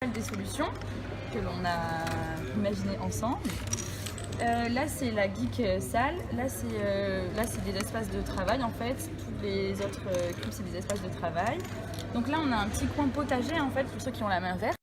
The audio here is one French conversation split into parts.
des solutions que l'on a imaginées ensemble. Là c'est la geek salle, là c'est des espaces de travail en fait, tous les autres cubes c'est des espaces de travail. Donc là on a un petit coin potager en fait pour ceux qui ont la main verte.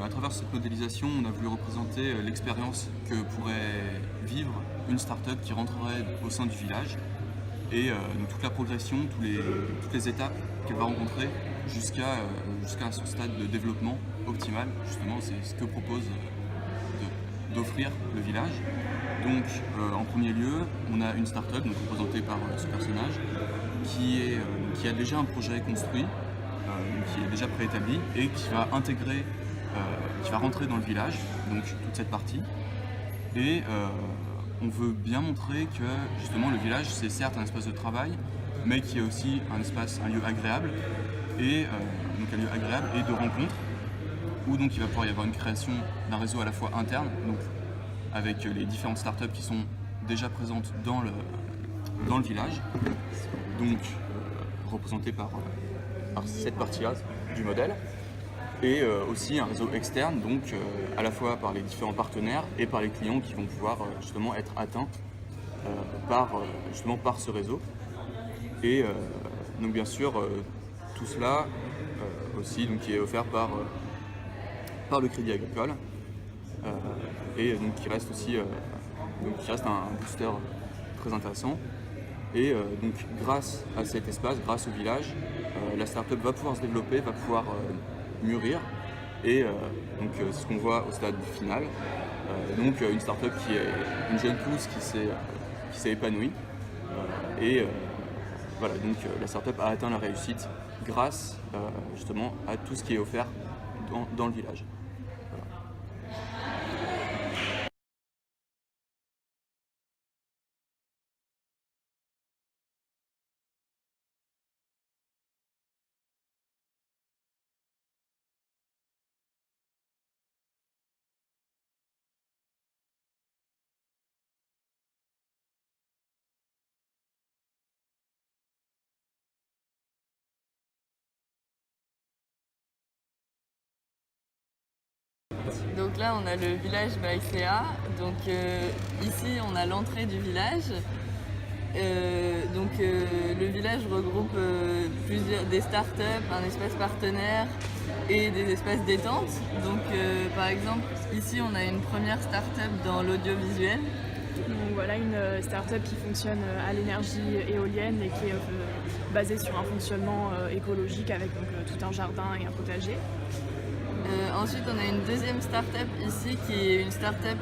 À travers cette modélisation, on a voulu représenter l'expérience que pourrait vivre une start-up qui rentrerait au sein du village et donc toute la progression, toutes les étapes qu'elle va rencontrer jusqu'à son stade de développement optimal. Justement, c'est ce que propose d'offrir le village. Donc en premier lieu, on a une start-up représentée par ce personnage qui a déjà un projet construit, qui est déjà préétabli et qui va intégrer qui va rentrer dans le village, donc toute cette partie. Et on veut bien montrer que justement le village c'est certes un espace de travail, mais qui est aussi un lieu agréable et donc un lieu agréable et de rencontre, où donc il va pouvoir y avoir une création d'un réseau à la fois interne, donc avec les différentes startups qui sont déjà présentes dans le village, donc représentées par cette partie-là du modèle. Et aussi un réseau externe, donc à la fois par les différents partenaires et par les clients qui vont pouvoir justement être atteints par ce réseau. Et donc bien sûr tout cela aussi donc, qui est offert par le Crédit Agricole et donc qui reste aussi un booster très intéressant. Et donc grâce à cet espace, grâce au village, la startup va pouvoir se développer, va pouvoir mûrir et donc c'est ce qu'on voit au stade final. Donc une startup qui est une jeune pousse qui s'est épanouie et voilà, donc la startup a atteint la réussite grâce justement à tout ce qui est offert dans le village. Donc là on a le village Baïséa, donc ici on a l'entrée du village. Le village regroupe des startups, un espace partenaire et des espaces détente. Donc par exemple ici on a une première startup dans l'audiovisuel. Donc voilà une start-up qui fonctionne à l'énergie éolienne et qui est basée sur un fonctionnement écologique avec donc, tout un jardin et un potager. Ensuite, on a une deuxième start-up ici qui est une start-up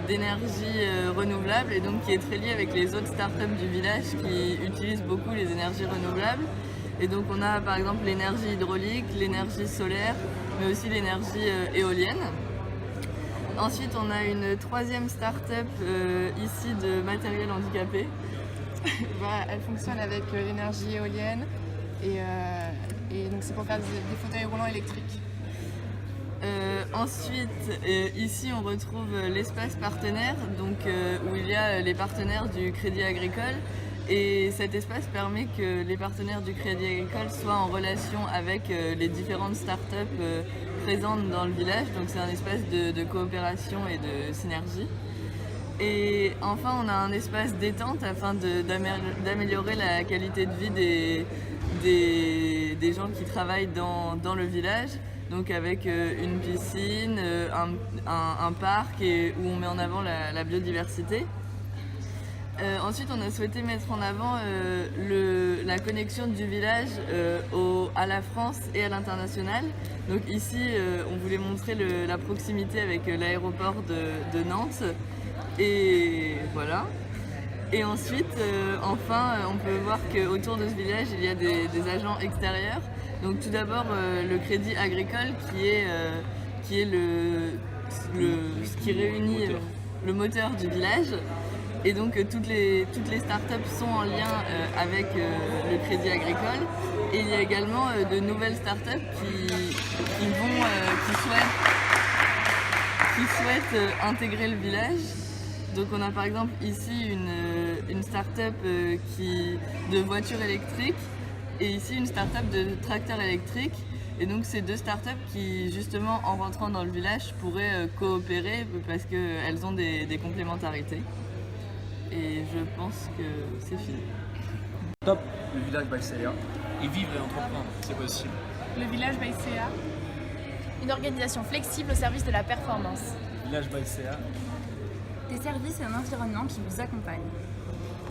d'énergie renouvelable et donc qui est très liée avec les autres start-up du village qui utilisent beaucoup les énergies renouvelables. Et donc on a par exemple l'énergie hydraulique, l'énergie solaire, mais aussi l'énergie éolienne. Ensuite, on a une troisième start-up ici de matériel handicapé. Elle fonctionne avec l'énergie éolienne et donc c'est pour faire des fauteuils roulants électriques. Ensuite, ici on retrouve l'espace partenaire, donc, où il y a les partenaires du Crédit Agricole. Et cet espace permet que les partenaires du Crédit Agricole soient en relation avec les différentes startups présentes dans le village. Donc c'est un espace de coopération et de synergie. Et enfin on a un espace détente afin d'améliorer la qualité de vie des gens qui travaillent dans le village. Donc avec une piscine, un parc où on met en avant la biodiversité. Ensuite, on a souhaité mettre en avant la connexion du village à la France et à l'international. Donc ici, on voulait montrer la proximité avec l'aéroport de Nantes. Et voilà. Et ensuite, on peut voir qu'autour de ce village, il y a des agents extérieurs. Donc tout d'abord, le Crédit Agricole qui est ce qui réunit le moteur du village. Et donc toutes les startups sont en lien avec le Crédit Agricole. Et il y a également de nouvelles startups qui souhaitent intégrer le village. Donc on a par exemple ici une start-up de voitures électriques et ici une start-up de tracteurs électriques. Et donc c'est deux start-up qui justement en rentrant dans le village pourraient coopérer parce qu'elles ont des complémentarités. Et je pense que c'est fini. Top. Le village by CA. Et vivre et entreprendre, c'est possible. Le village by CA. Une organisation flexible au service de la performance. Village by CA. Des services et un environnement qui vous accompagnent.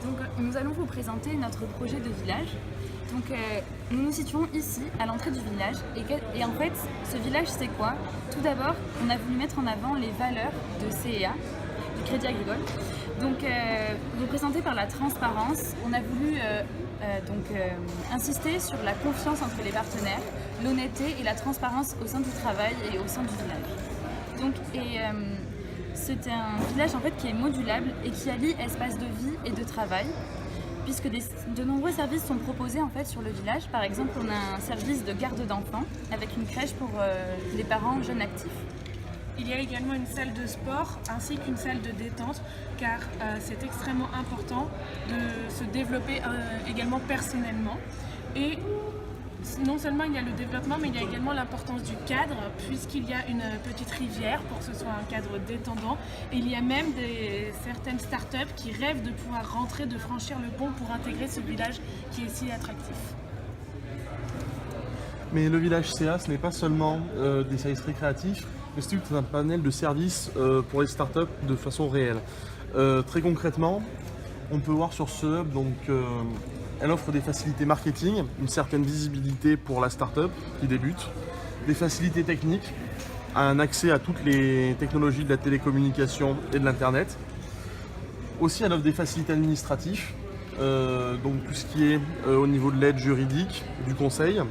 Donc nous allons vous présenter notre projet de village. Donc nous nous situons ici, à l'entrée du village. Et en fait, ce village, c'est quoi? Tout d'abord, on a voulu mettre en avant les valeurs de CEA, du Crédit Agricole. Donc représenté par la transparence, on a voulu insister sur la confiance entre les partenaires, l'honnêteté et la transparence au sein du travail et au sein du village. C'est un village en fait qui est modulable et qui allie espace de vie et de travail, puisque de nombreux services sont proposés en fait sur le village. Par exemple, on a un service de garde d'enfants avec une crèche pour les parents jeunes actifs. Il y a également une salle de sport ainsi qu'une salle de détente, car c'est extrêmement important de se développer également personnellement. Et non seulement il y a le développement, mais il y a également l'importance du cadre, puisqu'il y a une petite rivière pour que ce soit un cadre détendant. Et il y a même certaines startups qui rêvent de pouvoir rentrer, de franchir le pont pour intégrer ce village qui est si attractif. Mais le village CA, ce n'est pas seulement des services récréatifs, mais c'est tout un panel de services pour les startups de façon réelle. Très concrètement, on peut voir sur ce hub, elle offre des facilités marketing, une certaine visibilité pour la startup qui débute, des facilités techniques, un accès à toutes les technologies de la télécommunication et de l'internet. Aussi, elle offre des facilités administratives, donc tout ce qui est au niveau de l'aide juridique, du conseil,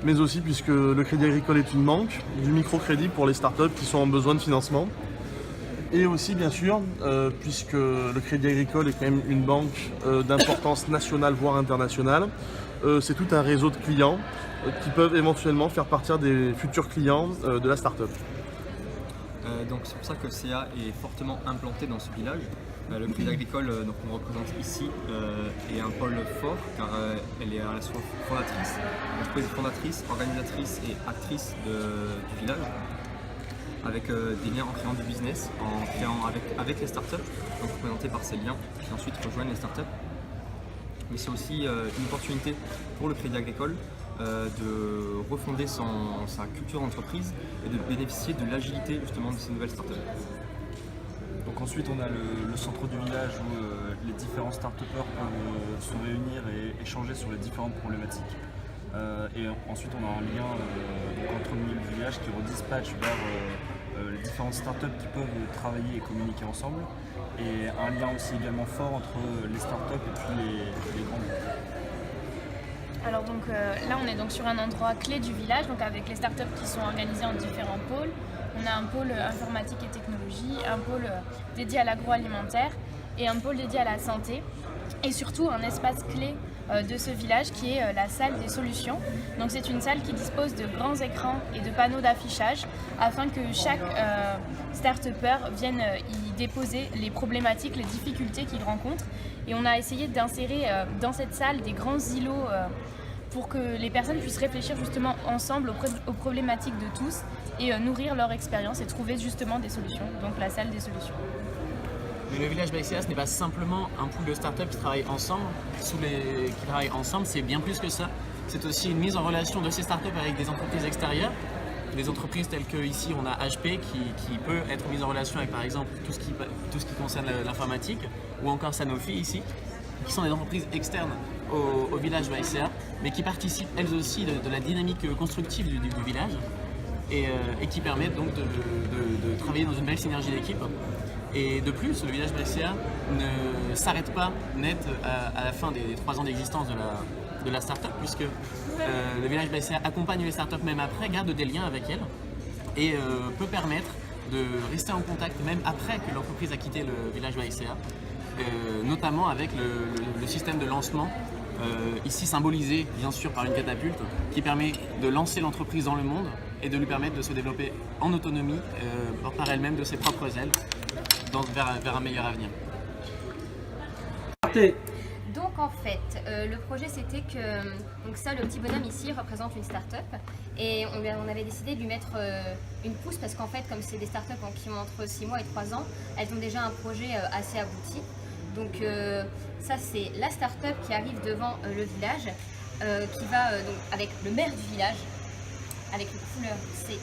mais aussi puisque le Crédit Agricole est une banque, du microcrédit pour les startups qui sont en besoin de financement. Et aussi, bien sûr, puisque le Crédit Agricole est quand même une banque d'importance nationale, voire internationale, c'est tout un réseau de clients qui peuvent éventuellement faire partie des futurs clients de la start-up. Donc c'est pour ça que CA est fortement implanté dans ce village. Le Crédit Agricole, donc on représente ici, est un pôle fort car elle est à la fois fondatrice, organisatrice et actrice du village, avec des liens en créant du business, en créant avec les startups, donc représentés par ces liens qui ensuite rejoignent les startups. Mais c'est aussi une opportunité pour le Crédit Agricole de refonder sa culture d'entreprise et de bénéficier de l'agilité justement de ces nouvelles startups. Donc ensuite on a le centre du village où les différents start-upers peuvent se réunir et échanger sur les différentes problématiques. Et ensuite on a un lien entre nous et le village qui redispatche vers les différentes startups qui peuvent travailler et communiquer ensemble. Et un lien aussi également fort entre les startups et puis les grands groupes. Alors donc là on est donc sur un endroit clé du village, donc avec les startups qui sont organisées en différents pôles. On a un pôle informatique et technologie, un pôle dédié à l'agroalimentaire et un pôle dédié à la santé. Et surtout un espace clé de ce village qui est la salle des solutions. Donc c'est une salle qui dispose de grands écrans et de panneaux d'affichage afin que chaque start-upper vienne y déposer les problématiques, les difficultés qu'il rencontre. Et on a essayé d'insérer dans cette salle des grands îlots pour que les personnes puissent réfléchir justement ensemble aux problématiques de tous et nourrir leur expérience et trouver justement des solutions, donc la salle des solutions. Mais le village by CA, ce n'est pas simplement un pool de startups qui travaillent ensemble, c'est bien plus que ça. C'est aussi une mise en relation de ces startups avec des entreprises extérieures, des entreprises telles que ici on a HP qui peut être mise en relation avec par exemple tout ce qui concerne l'informatique, ou encore Sanofi ici, qui sont des entreprises externes au village by CA, mais qui participent elles aussi de la dynamique constructive du village et qui permettent donc de travailler dans une belle synergie d'équipe. Et de plus, le village Brescia ne s'arrête pas net à la fin des 3 ans d'existence de la start-up, puisque le village Brescia accompagne les start-up même après, garde des liens avec elles et peut permettre de rester en contact même après que l'entreprise a quitté le village Brescia, notamment avec le système de lancement, ici symbolisé bien sûr par une catapulte, qui permet de lancer l'entreprise dans le monde et de lui permettre de se développer en autonomie par elle-même de ses propres ailes vers un meilleur avenir. Donc en fait, le projet c'était que, donc ça, le petit bonhomme ici représente une start-up et on avait décidé de lui mettre une pousse parce qu'en fait, comme c'est des start-up qui ont entre 6 mois et 3 ans, elles ont déjà un projet assez abouti. Donc ça c'est la start-up qui arrive devant le village, qui va donc avec le maire du village, avec une couleur CA.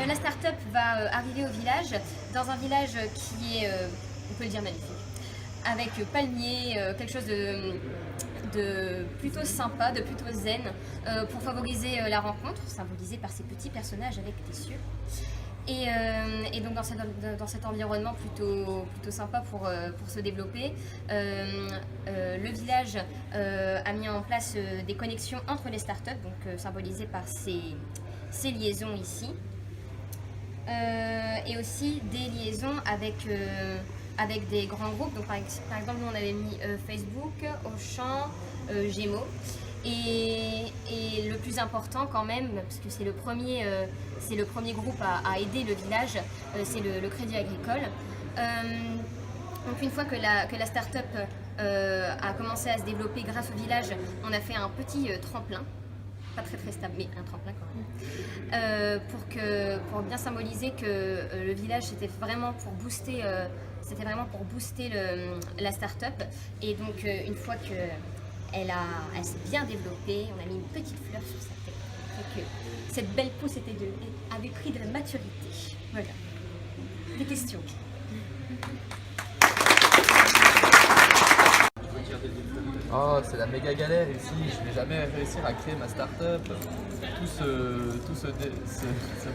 La start-up va arriver au village, dans un village qui est, on peut le dire, magnifique, avec palmiers, quelque chose de plutôt sympa, de plutôt zen, pour favoriser la rencontre, symbolisée par ces petits personnages avec des cieux. Et donc dans cet environnement plutôt sympa pour se développer, le village a mis en place des connexions entre les startups, donc symbolisées par ces liaisons ici, et aussi des liaisons avec des grands groupes. Donc par exemple, nous on avait mis Facebook, Auchan, Gémeaux. Et le plus important quand même, parce que c'est le premier groupe à aider le village, c'est le Crédit Agricole. Donc une fois que la start-up a commencé à se développer grâce au village, on a fait un petit tremplin, pas très stable, mais un tremplin quand même, pour bien symboliser que le village c'était vraiment pour booster, la start-up. Et donc une fois que elle s'est bien développée, on a mis une petite fleur sur sa tête, et que cette belle pousse avait pris de la maturité. Voilà. Des questions? Oh, c'est la méga galère ici, je vais jamais réussir à créer ma start-up. Tout ce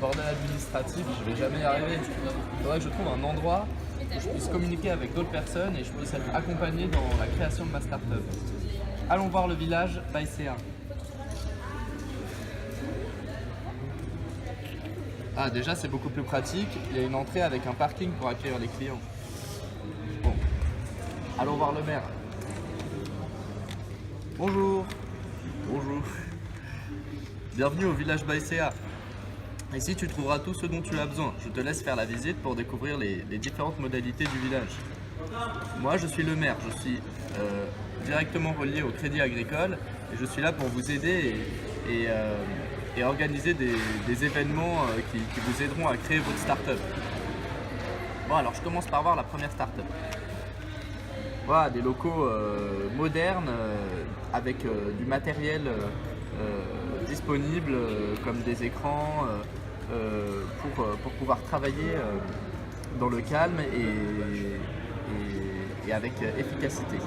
bordel administratif, je vais jamais y arriver. Il faudrait que je trouve un endroit où je puisse communiquer avec d'autres personnes et je puisse être accompagné dans la création de ma start-up. Allons voir le village Brescia. Ah, déjà c'est beaucoup plus pratique, il y a une entrée avec un parking pour accueillir les clients. Bon, allons voir le maire. Bonjour. Bonjour. Bienvenue au village Brescia. Ici tu trouveras tout ce dont tu as besoin. Je te laisse faire la visite pour découvrir les différentes modalités du village. Moi je suis le maire, je suis directement relié au Crédit Agricole et je suis là pour vous aider et organiser des événements qui vous aideront à créer votre start-up. Bon, alors je commence par voir la première start-up. Voilà, des locaux modernes avec du matériel disponible comme des écrans pour pouvoir travailler dans le calme et avec efficacité.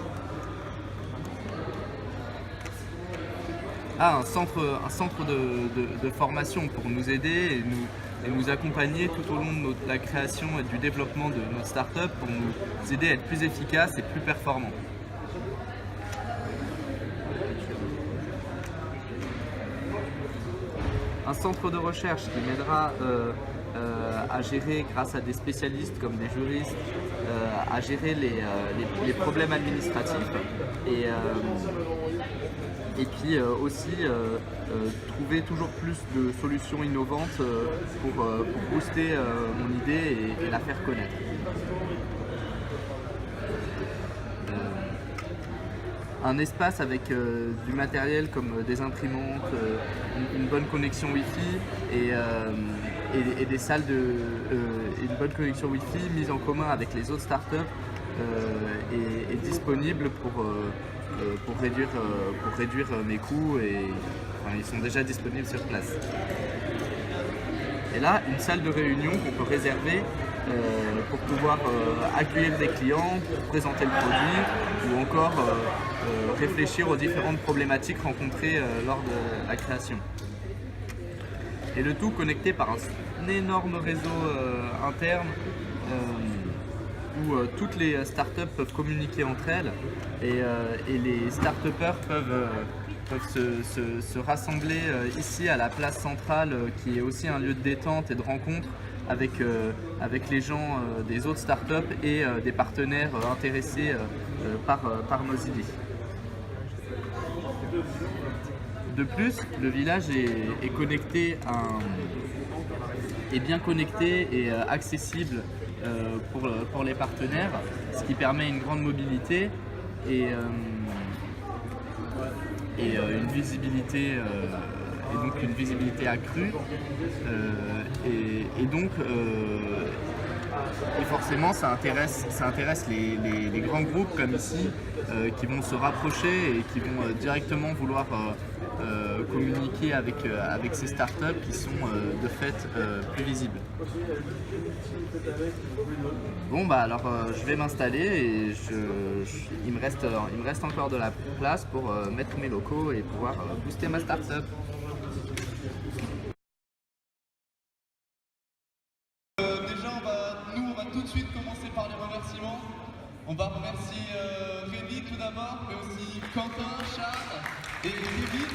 Ah, un centre de formation pour nous aider et nous accompagner tout au long de la création et du développement de notre start-up pour nous aider à être plus efficaces et plus performants. Un centre de recherche qui m'aidera à gérer, grâce à des spécialistes comme des juristes, à gérer les problèmes administratifs et puis aussi trouver toujours plus de solutions innovantes pour booster mon idée et la faire connaître. Un espace avec du matériel comme des imprimantes, une bonne connexion Wi-Fi et des salles une bonne connexion Wi-Fi mise en commun avec les autres startups et disponible pour réduire mes coûts et enfin, ils sont déjà disponibles sur place. Et là, une salle de réunion qu'on peut réserver pour pouvoir accueillir des clients, présenter le produit ou encore réfléchir aux différentes problématiques rencontrées lors de la création. Et le tout connecté par un énorme réseau interne où toutes les startups peuvent communiquer entre elles et les start-upers peuvent se rassembler ici à la place centrale qui est aussi un lieu de détente et de rencontre avec les gens des autres startups et des partenaires intéressés par nos idées. De plus, le village est connecté est bien connecté et accessible pour les partenaires, ce qui permet une grande mobilité et une visibilité accrue et forcément ça intéresse les grands groupes comme ici qui vont se rapprocher et qui vont directement vouloir communiquer avec ces startups qui sont de fait plus visibles. Bon bah alors je vais m'installer et il me reste encore de la place pour mettre mes locaux et pouvoir booster ma startup. Déjà on va tout de suite commencer par les remerciements. On va remercier Rémi tout d'abord, mais aussi Quentin, Charles et Kevin.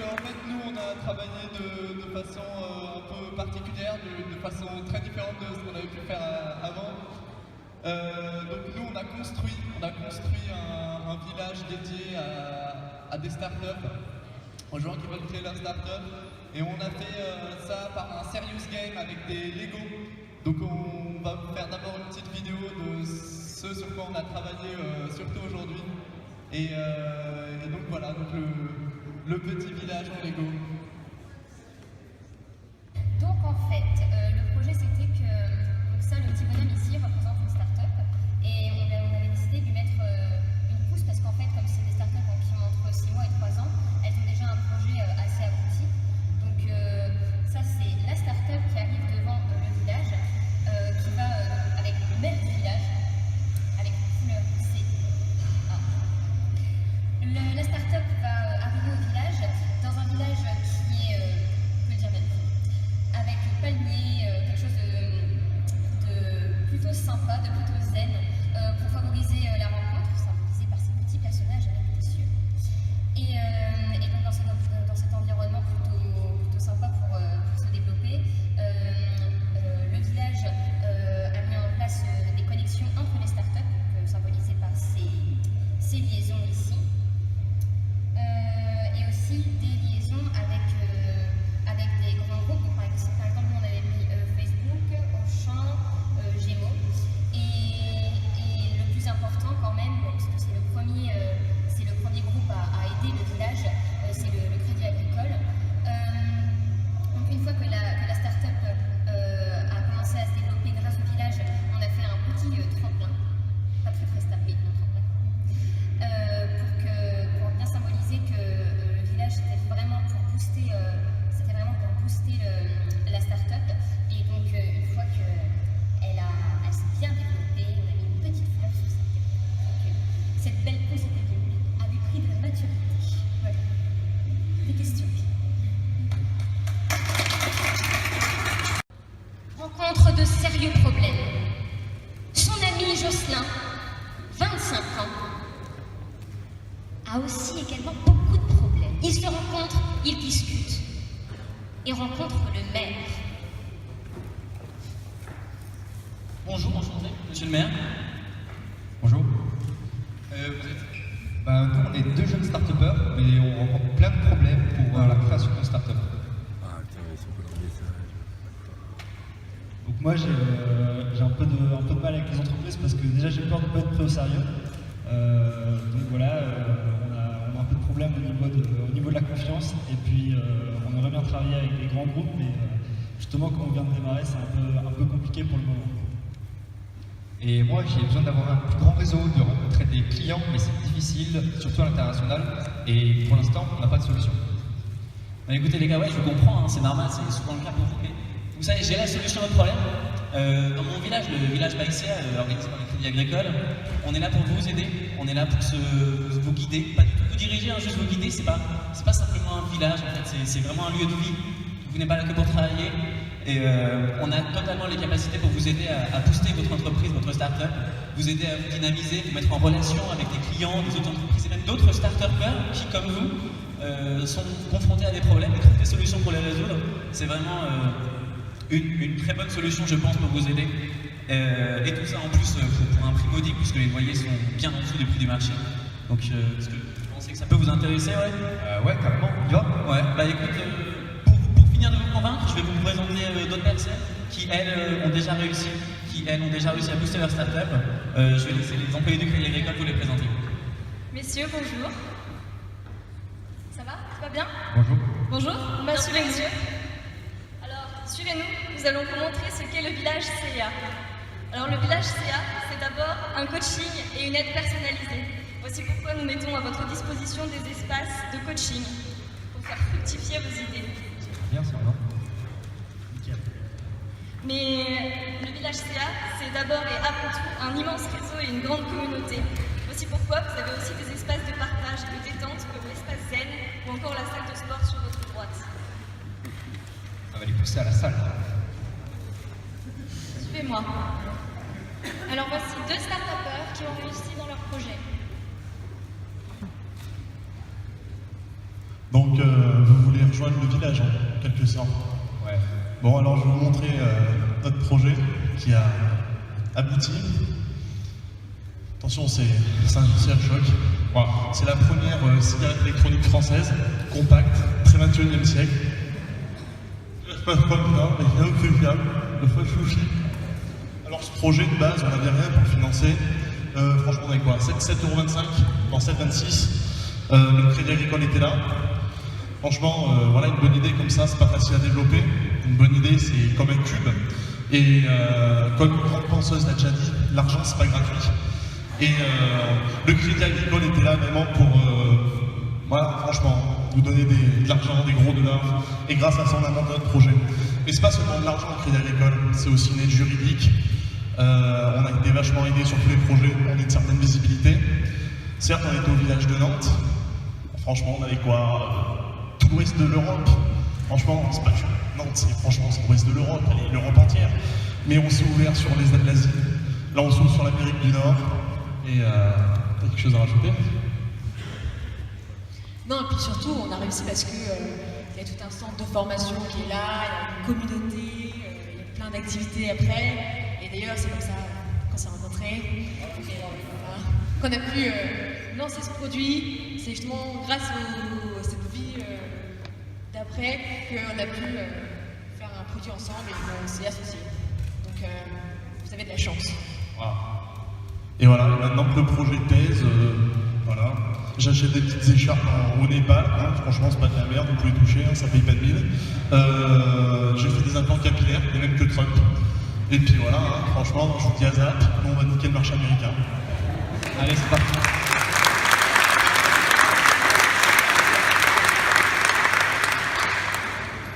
En fait nous on a travaillé de façon un peu particulière, de façon très différente de ce qu'on avait pu faire avant. Donc nous on a construit un village dédié à des startups, aux gens qui veulent créer leur startup, et on a fait ça par un serious game avec des Lego. Donc on va faire d'abord une petite vidéo de ce sur quoi on a travaillé surtout aujourd'hui. Et donc voilà, donc le petit village en Lego. Donc en fait, le projet c'était que le petit bonhomme ici représente une start-up et on avait décidé de lui mettre une pousse parce qu'en fait, comme c'est des startups qui ont entre 6 mois et 3 ans, elles ont déjà un projet assez abouti. Donc ça c'est la start-up qui arrive devant le village, qui va avec le maire du village, avec une couleur C. La start-up va arriver au village, dans un village qui est, on peut le dire même, avec palmiers, quelque chose de plutôt sympa, de plutôt zen, pour favoriser la rencontre, symbolisée par ces petits personnages avec des cieux. Et donc dans cet environnement plutôt sympa pour se développer, le village a mis en place des connexions entre les startups, symbolisées par ces liaisons ici. Et aussi des liaisons avec des grands groupes. Donc, par exemple, on avait mis Facebook, Auchan, Gémeaux. Et le plus important quand même, parce que c'est le premier groupe à aider le village, c'est le Crédit Agricole. Donc une fois que la start-up a commencé à se développer grâce au village, on a fait un petit tremplin, pas très stable, mais un tremplin, pour bien symboliser que le village c'était vraiment pour booster la start-up. Et donc une fois qu'elle s'est bien développée, on a mis une petite fleur sur ça. Donc cette belle pousse avait pris de la maturité. Voilà. Des questions? Rencontre de sérieux problèmes. Son ami Jocelyn, 25 ans, a aussi également beaucoup de problèmes. Ils se rencontrent, ils discutent. Ils rencontrent le maire. Bonjour, enchanté, monsieur le maire. Bonjour. Vous êtes... nous on est deux jeunes start-upers, mais on rencontre plein de problèmes pour la création de start-up. Donc moi j'ai un peu de mal avec les entreprises parce que déjà j'ai peur de ne pas être pris au sérieux. Donc voilà, on a un peu de problème au niveau de la confiance et puis on aimerait bien travailler avec des grands groupes, mais justement quand on vient de démarrer c'est un peu compliqué pour le moment. Et moi j'ai besoin d'avoir un plus grand réseau, de rencontrer des clients, mais c'est difficile, surtout à l'international, et pour l'instant on n'a pas de solution. Bah, écoutez les gars, ouais, je comprends, hein, c'est normal, c'est souvent le cas pour vous, mais vous savez, j'ai la solution à votre problème. Dans mon village, le village Baïséa, organisé par le Crédit Crédit Agricole. On est là pour vous aider, on est là pour vous guider, pas du tout vous diriger, hein, juste vous guider. C'est pas simplement un village, en fait, c'est vraiment un lieu de vie. Vous n'êtes pas là que pour travailler. Et on a totalement les capacités pour vous aider à booster votre entreprise, votre start-up, vous aider à vous dynamiser, vous mettre en relation avec des clients, des autres entreprises et même d'autres start-upers qui, comme vous, sont confrontés à des problèmes et trouvent des solutions pour les résoudre. C'est vraiment une très bonne solution, je pense, pour vous aider. Et tout ça en plus pour un prix modique, puisque les loyers sont bien en dessous du prix du marché. Donc, est-ce que vous pensez que ça peut vous intéresser? Ouais, carrément, on y va. Ouais, bah écoute, pour finir de vous convaincre, je vais vous présenter d'autres personnes qui, elles, ont déjà réussi à booster leur start-up. Je vais laisser les employés du Crédit Agricole vous les présenter. Messieurs, bonjour. Ça va? Tout va bien? Bonjour. Bonjour, bah, suivez les yeux. Alors, suivez-nous, nous allons vous montrer ce qu'est le village CA. Alors, le village CA, c'est d'abord un coaching et une aide personnalisée. Voici pourquoi nous mettons à votre disposition des espaces de coaching pour faire fructifier vos idées. Bien, c'est vrai. Mais le village CA, c'est d'abord et avant tout un immense réseau et une grande communauté. Voici pourquoi vous avez aussi des espaces de partage et de détente comme l'espace zen ou encore la salle de sport sur votre droite. On va les pousser à la salle. Suivez-moi. Alors voici deux start-upers qui ont réussi dans leur projet. Donc, vous voulez rejoindre le village en quelque sorte. Ouais. Bon, alors je vais vous montrer notre projet qui a abouti. Attention, c'est un choc. Voilà. C'est la première cigarette électronique française, compacte, très 21e siècle. Pas de problème, mais rien de plus fiable, le fresh sushi. Alors, ce projet de base, on n'avait rien pour le financer. Franchement, on avait quoi 7,25 €, dans 7,26 €. Le Crédit Agricole était là. Franchement, voilà, une bonne idée comme ça, c'est pas facile à développer. Une bonne idée, c'est comme un cube. Et comme une grande penseuse l'a déjà dit, l'argent, c'est pas gratuit. Et le Crédit Agricole était là vraiment pour, voilà, franchement, nous donner de l'argent, des gros dollars. Et grâce à ça, on a monté notre projet. Mais c'est pas seulement de l'argent, le Crédit Agricole, c'est aussi une aide juridique. On a été vachement aidés sur tous les projets, on a une certaine visibilité. Certes, on était au village de Nantes. Franchement, on avait quoi tout l'ouest de l'Europe. Franchement, c'est pas Nantes, franchement, c'est l'ouest de l'Europe, l'Europe entière. Mais on s'est ouvert sur l'Asie. Là, on s'ouvre sur l'Amérique du Nord. Et t'as quelque chose à rajouter? Non, et puis surtout, on a réussi parce que il y a tout un centre de formation qui est là, il y a une communauté, il y a plein d'activités après. Et d'ailleurs, c'est comme ça qu'on s'est rencontrés. Et voilà, qu'on a pu lancer ce produit. C'est justement grâce à cette vie d'après qu'on a pu faire un produit ensemble et qu'on s'est associés. Donc, vous avez de la chance. Voilà. Et voilà, maintenant que le projet pèse, voilà. J'achète des petites écharpes au Népal, hein, franchement c'est pas de la merde, vous pouvez toucher, hein, ça paye pas de mine. J'ai fait des implants capillaires, les mêmes que Trump. Et puis voilà, hein, franchement, je vous dis à zap, on va niquer le marché américain. Allez, c'est parti.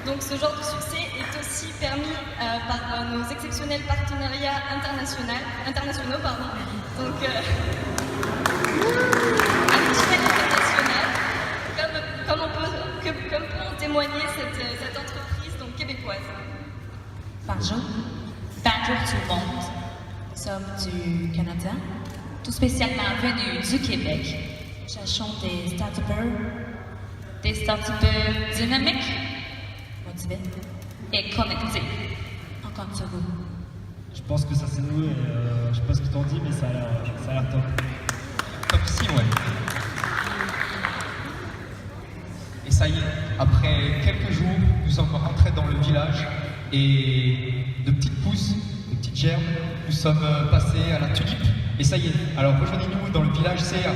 Donc ce genre de succès est aussi permis par nos exceptionnels partenariats internationaux. Donc à l'échelle internationale, comme peut en témoigner cette entreprise donc, québécoise. Bonjour. Bonjour tout le monde. Nous sommes du Canada, tout spécialement venus du Québec. Cherchons des start-upers dynamiques, motivés et connectés. On compte sur vous. Je pense que ça c'est nous et je sais pas ce que t'en dis, mais ça a l'air top. Top si, ouais. Et ça y est, après quelques jours, nous sommes rentrés dans le village et de petites pousses, de petites germes, nous sommes passés à la tulipe. Et ça y est, alors rejoignez-nous dans le village CA.